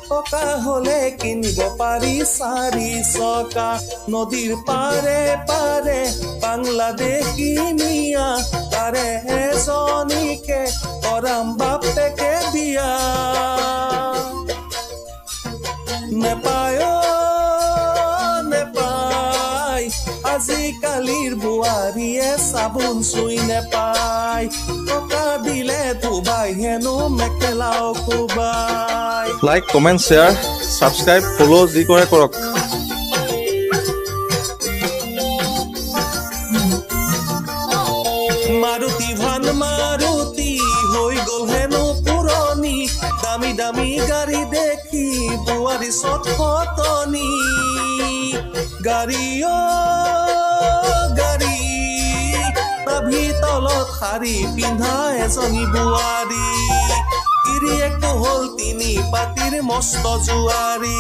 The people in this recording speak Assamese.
টকা হলে কিনিব পাৰি 4 চকা নদীৰ পাৰে পাৰে বাংলাদেশী মিয়া তাৰে এজনীকে কৰাম বাপেকে বিয়া নেপায় নেপায় আজিকালিৰ বোৱাৰীয়ে চাবোন চুই নেপায় টকা দিলে ধুবাই হেনো মেখেলাও কোবাই like comment share subscribe follow' যি কৰে কৰক মাৰুতি ভান মাৰুতি হৈ গ'ল হেনো পুৰণি দামী দামী গাড়ী দেখি বোৱাৰী চট ফটনি গাড়ী গাড়ী নাভি তলত শাৰী পিন্ধা এজনী বোৱাৰী গিৰিয়েকটো হ'ল 3 পাতিৰ মস্ত জোৱাৰী